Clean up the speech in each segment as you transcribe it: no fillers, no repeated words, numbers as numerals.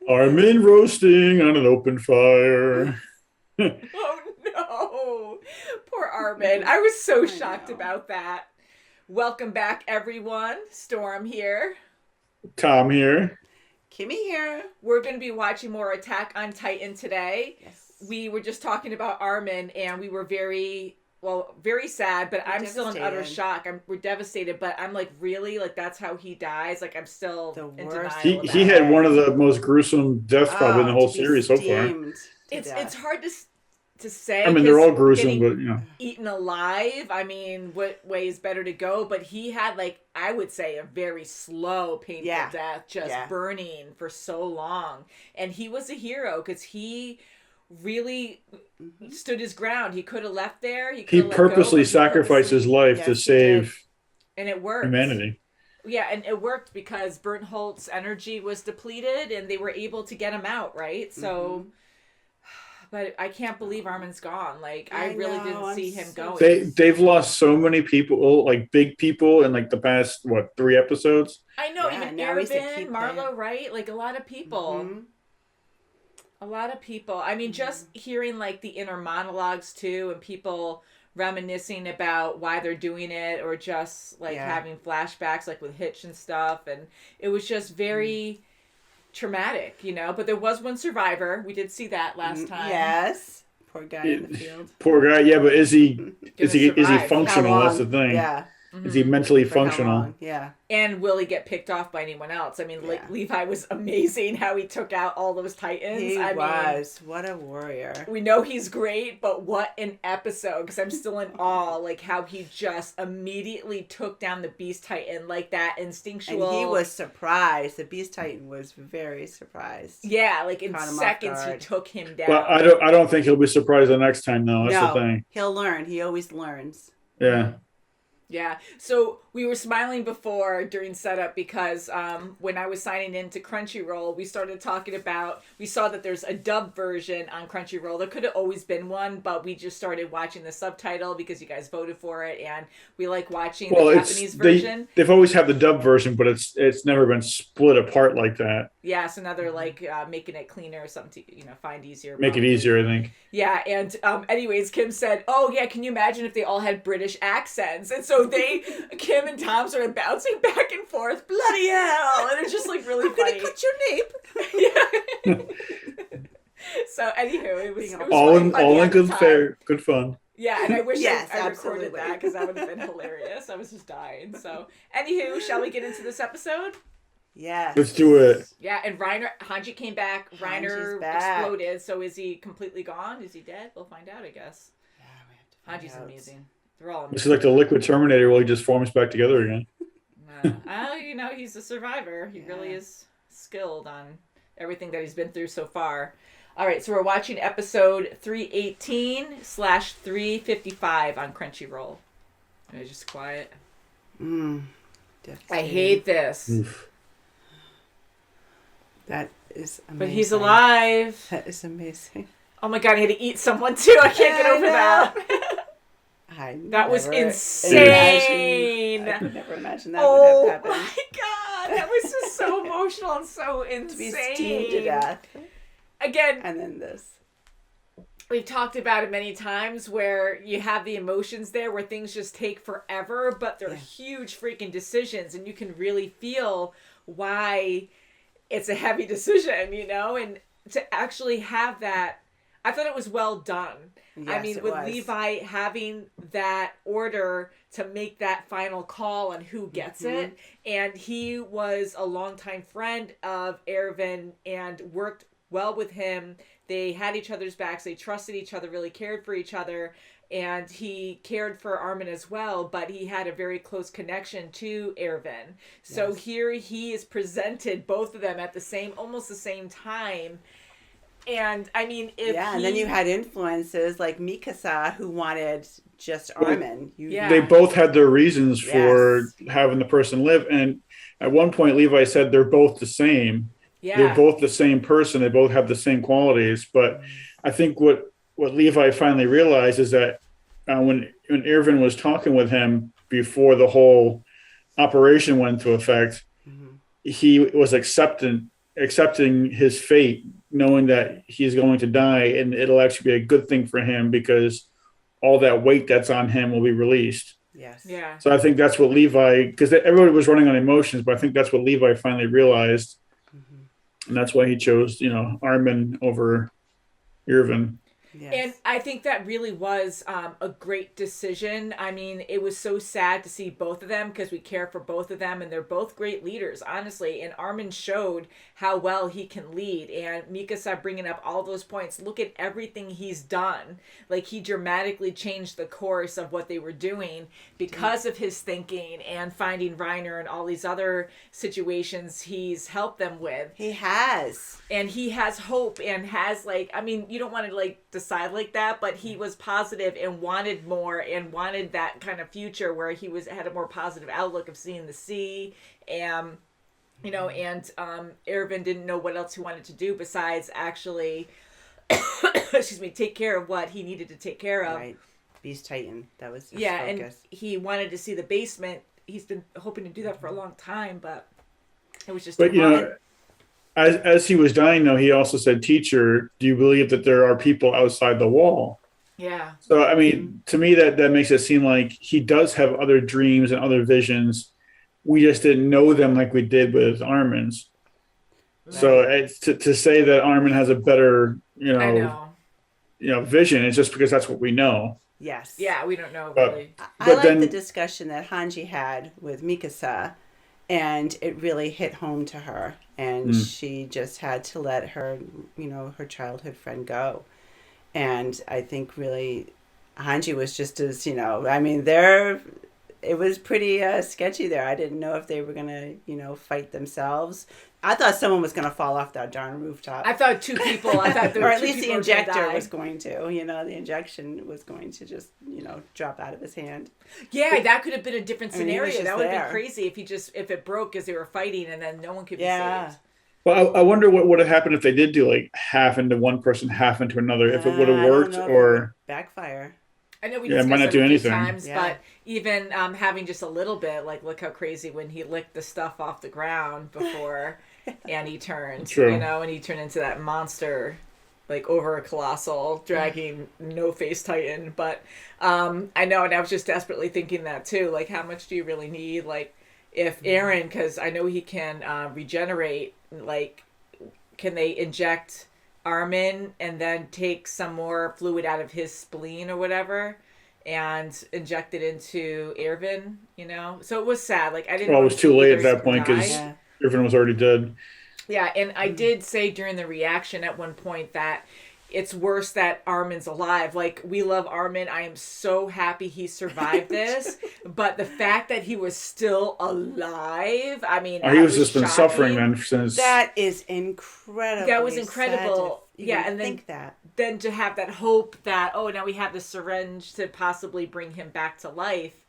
Armin roasting on an open fire. Oh no. Poor Armin. I was so shocked about that. Welcome back, everyone. Storm here. Tom here. Kimmy here. We're going to be watching more Attack on Titan today. Yes. We were just talking about Armin, and we were very sad, but I'm still in utter shock. We're devastated, but I'm like, really? Like, that's how he dies? Like, I'm still in denial. He had one of the most gruesome deaths probably in the whole series so far. It's hard to say. I mean, they're all gruesome, but, you know. Eaten alive, I mean, what way is better to go? But he had, like, I would say a very slow, painful death, just burning for so long. And he was a hero because he really stood his ground. He could have left there. He purposely sacrificed his life to save and it worked. Humanity. Yeah, and it worked because Bernholtz's energy was depleted and they were able to get him out, right? So, but I can't believe Armin's gone. Like, I really didn't see him going. They've lost so many people, like big people in like the past, 3 episodes? I know, even Armin, Marlo, right? Like a lot of people. Mm-hmm. A lot of people. I mean, just hearing like the inner monologues too, and people reminiscing about why they're doing it, or just like having flashbacks, like with Hitch and stuff, and it was just very traumatic, you know. But there was one survivor. We did see that last time. Yes, poor guy in the field. Poor guy. Yeah, but is he functional? That's the thing. Yeah. Is he mentally functional? Yeah. And will he get picked off by anyone else? I mean, Levi was amazing how he took out all those Titans. He was. What a warrior. We know he's great, but what an episode, because I'm still in awe, like how he just immediately took down the Beast Titan, like that instinctual. And he was surprised. The Beast Titan was very surprised. Yeah, like in seconds he took him down. Well, I don't think he'll be surprised the next time, though. That's the thing. He'll learn. He always learns. Yeah. Yeah, so we were smiling before during setup because when I was signing into Crunchyroll, we started talking about, we saw that there's a dub version on Crunchyroll. There could have always been one, but we just started watching the subtitle because you guys voted for it, and we like watching the Japanese version. They've always had the dub version, but it's never been split apart like that. Yeah, so now they're like making it cleaner or something to, find easier. Make it easier, I think. Yeah, and anyways, Kim said, oh yeah, can you imagine if they all had British accents? And so Kim and Tom started bouncing back and forth, bloody hell, and it's just like really funny. I'm gonna cut your nape. Yeah. So anywho, it was all in good fun. Yeah, and I wish I recorded that because that would have been hilarious. I was just dying. So anywho, shall we get into this episode? Yeah. Let's do it. Yeah, and Hanji came back. Reiner exploded. So is he completely gone? Is he dead? We'll find out, I guess. Yeah, we have to find out. Amazing. They're all amazing. This is like the Liquid Terminator where he just forms back together again. He's a survivor. He really is skilled on everything that he's been through so far. All right, so we're watching episode 318/355 on Crunchyroll. Just quiet. I hate this. Oof. That is amazing. But he's alive. That is amazing. Oh my god, he had to eat someone too. I can't get over that. That was insane. I could never imagine that would have happened. Oh my god, that was just so emotional and so insane. To be steamed to death. Again. And then this. We've talked about it many times where you have the emotions there where things just take forever, but they're huge freaking decisions and you can really feel why it's a heavy decision, and to actually have that, I thought it was well done. Yes, I mean, with Levi having that order to make that final call on who gets it, and he was a longtime friend of Erwin and worked well with him. They had each other's backs. They trusted each other, really cared for each other. And he cared for Armin as well, but he had a very close connection to Erwin. So here he is presented, both of them at almost the same time. And I mean, and then you had influences like Mikasa who wanted just Armin. They both had their reasons for having the person live. And at one point, Levi said they're both the same. Yeah. They're both the same person. They both have the same qualities. But I think what Levi finally realized is that when Erwin was talking with him before the whole operation went into effect, he was accepting accepting his fate, knowing that he's going to die, and it'll actually be a good thing for him because all that weight that's on him will be released. Yes. Yeah. So I think that's what Levi, because everybody was running on emotions, but I think that's what Levi finally realized, and that's why he chose, Armin over Irvin. Yes. And I think that really was a great decision. I mean, it was so sad to see both of them because we care for both of them, and they're both great leaders, honestly. And Armin showed how well he can lead. And Mikasa bringing up all those points. Look at everything he's done. Like, he dramatically changed the course of what they were doing because of his thinking and finding Reiner and all these other situations he's helped them with. He has. And he has hope and has, like, I mean, you don't want to, decide like that, but he was positive and wanted more and wanted that kind of future where he had a more positive outlook of seeing the sea, and Erwin didn't know what else he wanted to do besides actually take care of what he needed to take care of. Right. Beast Titan, that was his focus. And he wanted to see the basement. He's been hoping to do that for a long time, but it was just as he was dying, though, he also said, "Teacher, do you believe that there are people outside the wall?" Yeah. So, I mean, to me, that makes it seem like he does have other dreams and other visions. We just didn't know them like we did with Armin's. Right. So, to say that Armin has a better, vision, it's just because that's what we know. Yes. Yeah, we don't know really. I like the discussion that Hanji had with Mikasa. And it really hit home to her. And she just had to let her, her childhood friend go. And I think really Hanji was just as, it was pretty sketchy there. I didn't know if they were going to, fight themselves. I thought someone was going to fall off that darn rooftop. I thought two people. I thought there were or at least the injector was going to. The injection was going to just, drop out of his hand. Yeah, that could have been a different scenario. That would have been crazy if it broke as they were fighting and then no one could be saved. Well, I wonder what would have happened if they did do half into one person, half into another. If it would have worked or backfire. I know we discussed might not do anything. Times, but even having just a little bit, look how crazy when he licked the stuff off the ground before Annie turned. True. And he turned into that monster, over a colossal, dragging no-face Titan. But I know, and I was just desperately thinking that too. How much do you really need? If Eren, because I know he can regenerate, can they inject Armin and then take some more fluid out of his spleen or whatever and inject it into Erwin, So it was sad. I didn't it was too late at that point because Erwin was already dead. Yeah, and I did say during the reaction at one point that it's worse that Armin's alive. We love Armin. I am so happy he survived this. But the fact that he was still alive, I mean, he was just been suffering then since. That is incredible. That was incredible. And then to have that hope that, now we have the syringe to possibly bring him back to life,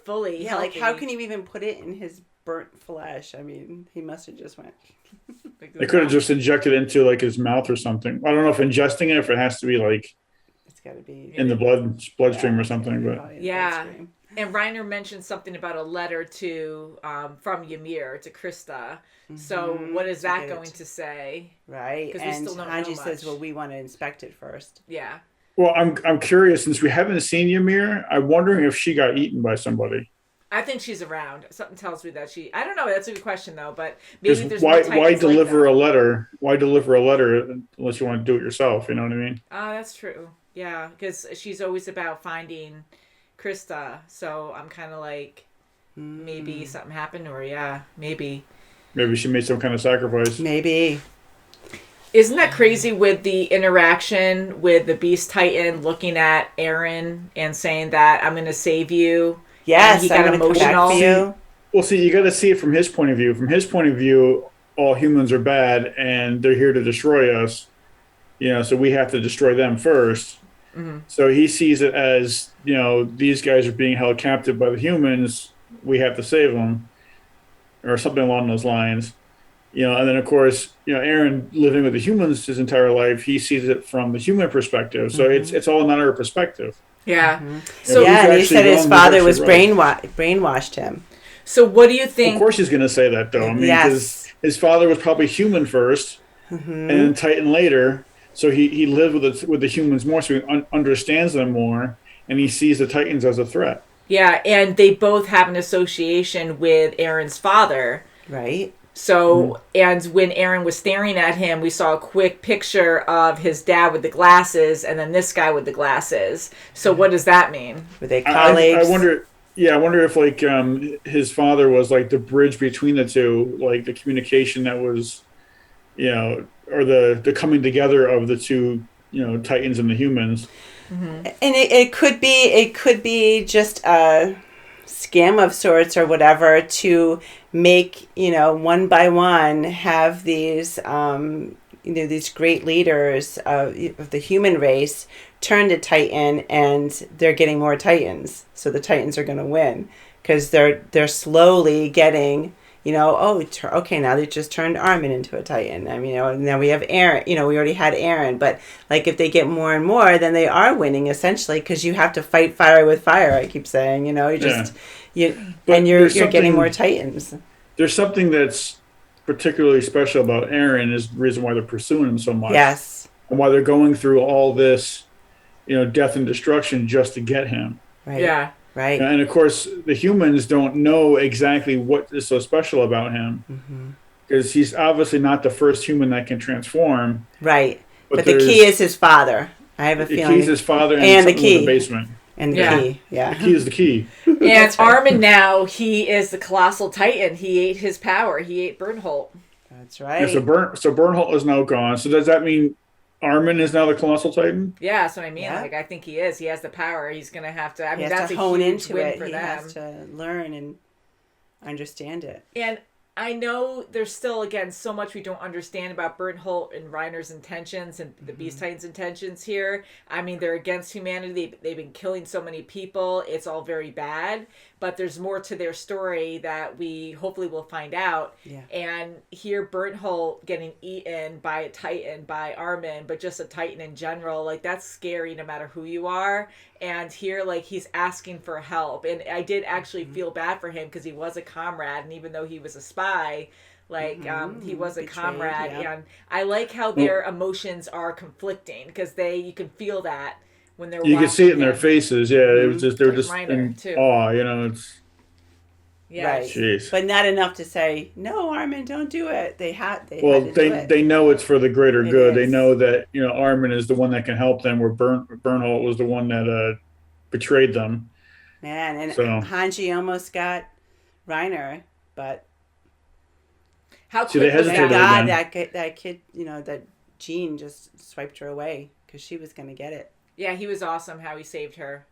fully. Yeah, healthy. How can you even put it in his burnt flesh? I mean, he must have just went. They could have just injected into his mouth or something. I don't know if ingesting it, if it has to be it's got to be in the bloodstream or something. But yeah, and Reiner mentioned something about a letter to from Ymir to Krista. So what is that going to say? Right, and Hanji says, "Well, we want to inspect it first." Yeah. Well, I'm curious since we haven't seen Ymir. I'm wondering if she got eaten by somebody. I think she's around. Something tells me that I don't know. That's a good question though. But maybe there's why deliver a letter? Why deliver a letter unless you want to do it yourself? You know what I mean? That's true. Yeah, because she's always about finding Krista. So I'm kind of maybe something happened, or maybe she made some kind of sacrifice. Maybe. Isn't that crazy with the interaction with the Beast Titan looking at Eren and saying that I'm going to save you? Yes, he got emotional. Well, see, you got to see it from his point of view. From his point of view, all humans are bad and they're here to destroy us. So we have to destroy them first. Mm-hmm. So he sees it as, these guys are being held captive by the humans. We have to save them, or something along those lines. And then of course, Eren living with the humans his entire life, he sees it from the human perspective. So it's all a matter of perspective. Yeah. Mm-hmm. So and he said his father was brainwashed him. So what do you think? Of course he's going to say that though. I mean, yes. his father was probably human first, and then Titan later. So he lived with the humans more, so he understands them more, and he sees the Titans as a threat. Yeah, and they both have an association with Aaron's father. Right. So, and when Aaron was staring at him, we saw a quick picture of his dad with the glasses and then this guy with the glasses. So what does that mean? Were they colleagues? I wonder. Yeah, I wonder if like his father was like the bridge between the two, like the communication that was, or the coming together of the two, Titans and the humans. Mm-hmm. And it could be just a scam of sorts or whatever to make, one by one have these these great leaders of the human race turn to Titan, and they're getting more Titans, so the Titans are going to win because they're slowly getting, okay, now they just turned Armin into a Titan. I mean, now we have Aaron. We already had Aaron, but like if they get more and more, then they are winning essentially because you have to fight fire with fire. I keep saying, you're getting more Titans. There's something that's particularly special about Aaron is the reason why they're pursuing him so much. Yes, and why they're going through all this, death and destruction just to get him. Right. Yeah. Right. And of course, the humans don't know exactly what is so special about him because he's obviously not the first human that can transform. Right. But the key is his father. I have a feeling. The key is his father and the key in the basement. And the key. Yeah. The key is the key. And right. Armin now, he is the colossal Titan. He ate his power. He ate Bernholt. That's right. Yeah, so Bernholt is now gone. So does that mean Armin is now the colossal Titan? Yeah, that's what I mean. Yeah. Like I think he is. He has the power. He's going to have to. I mean, that's to a hone huge into win it. for he them. Has to learn and understand it. And I know there's still, again, so much we don't understand about Bernholt and Reiner's intentions and the Beast Titans' intentions here. I mean, they're against humanity. They've been killing so many people. It's all very bad. But there's more to their story that we hopefully will find out. Yeah. And here, Bernholt getting eaten by a Titan, by Armin, but just a Titan in general, like, that's scary no matter who you are. And here, like, he's asking for help. And I did actually feel bad for him because he was a comrade. And even though he was a spy, like, he was a comrade. Yeah. And I like how their emotions are conflicting because you can feel that. When they're you can see it in their faces, yeah. It was just they're just in awe, It's right, jeez. But not enough to say no, Armin, don't do it. They know it's for the greater good. They know that Armin is the one that can help them, where Bernholt was the one that betrayed them. Man, and Hanji almost got Reiner, but how quick they hesitated God, that kid, that Jean just swiped her away because she was going to get it. Yeah, he was awesome how he saved her.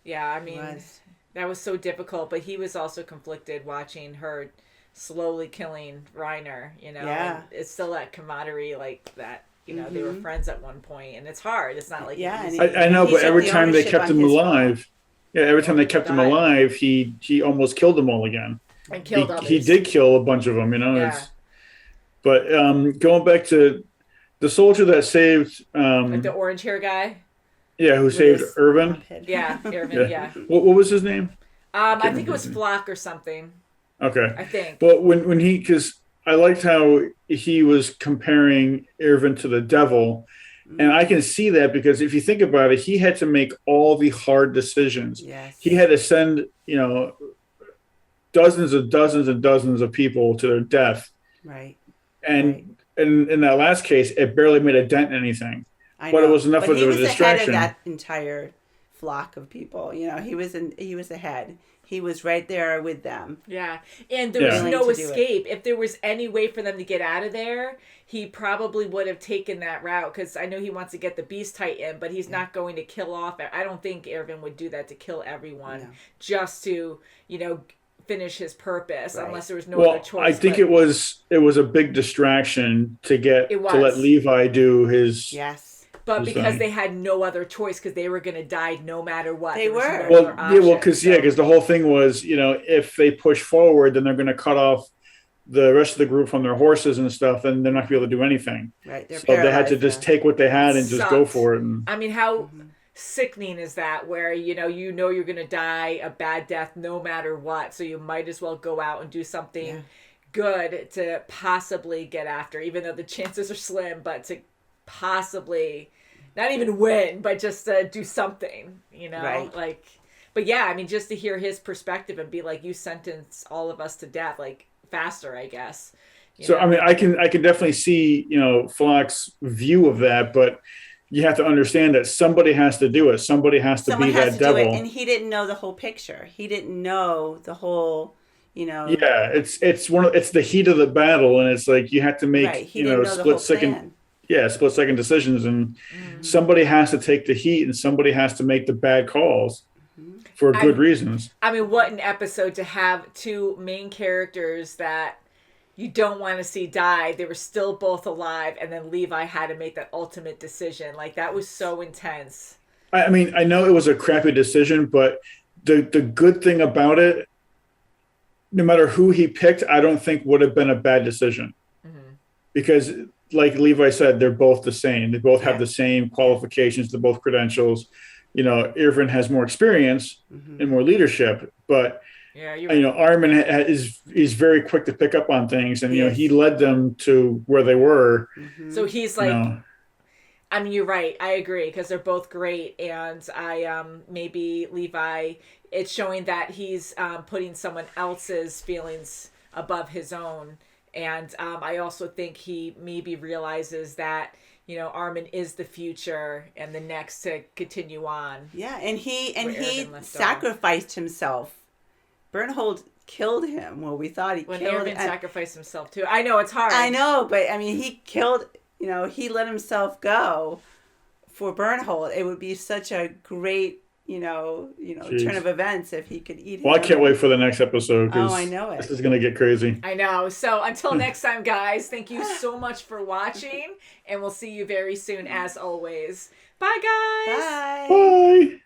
Yeah, I mean, that was so difficult, but he was also conflicted watching her slowly killing Reiner, Yeah. It's still that camaraderie, like that, they were friends at one point, and it's hard. It's not like... Yeah, I know, but every time they kept him alive... Yeah, every time they kept him alive, he almost killed them all again. And killed others. He did kill a bunch of them, Yeah. But going back to the soldier that saved... like the orange hair guy? Yeah, who saved Irvin? Yeah, Irvin, yeah. What was his name? I think it was Flock or something. Okay. I think. But when because I liked how he was comparing Irvin to the devil, and I can see that because if you think about it, he had to make all the hard decisions. Yes. He had to send, dozens and dozens of people to their death. Right. And in that last case, it barely made a dent in anything. But it was enough of a distraction. He was ahead of that entire flock of people. He was ahead. He was right there with them. Yeah. And there was no escape. If there was any way for them to get out of there, he probably would have taken that route because I know he wants to get the Beast Titan, but he's not going to kill off. I don't think Irvin would do that to kill everyone just to, finish his purpose unless there was no other choice. I think it was a big distraction to let Levi do his... Yes. But because they had no other choice, because they were going to die no matter what. They were. Because the whole thing was, if they push forward, then they're going to cut off the rest of the group from their horses and stuff, and they're not going to be able to do anything. Right. So they had to just take what they had and just go for it. And... I mean, how sickening is that? Where you're going to die a bad death no matter what, so you might as well go out and do something. good to possibly get after, even though the chances are slim, but to possibly not even win, but just do something, you know? Right. Like, but yeah, I mean, just to hear his perspective and be like, you sentence all of us to death, like, faster, I guess. So, I mean, I can definitely see, Flock's view of that, but you have to understand that somebody has to do it. Somebody has to be that devil. And he didn't know the whole picture. He didn't know the whole, Yeah, it's the heat of the battle, and it's like you have to make, right. He didn't know split second. Yeah, split second decisions, and somebody has to take the heat, and somebody has to make the bad calls for good reasons. I mean, what an episode to have two main characters that you don't want to see die. They were still both alive, and then Levi had to make that ultimate decision. Like, that was so intense. I mean, I know it was a crappy decision, but the good thing about it, no matter who he picked, I don't think would have been a bad decision. Because, like Levi said, they're both the same. They both have the same qualifications, they're both credentials. Irvin has more experience and more leadership, but Armin is very quick to pick up on things, and he led them to where they were. So he's like, I mean, you're right. I agree, because they're both great, and maybe Levi, it's showing that he's putting someone else's feelings above his own, and I also think he maybe realizes that Armin is the future and the next to continue on. Yeah, and he sacrificed himself. Bernhold killed him. Well, we thought he killed him. Armin sacrificed himself too. I know, it's hard. I know, but I mean, he killed, he let himself go for Bernhold. It would be such a great, turn of events if he could eat him. Well, I can't wait for the next episode. Oh, I know it. This is going to get crazy. I know. So until next time, guys, thank you so much for watching, and we'll see you very soon as always. Bye, guys. Bye. Bye.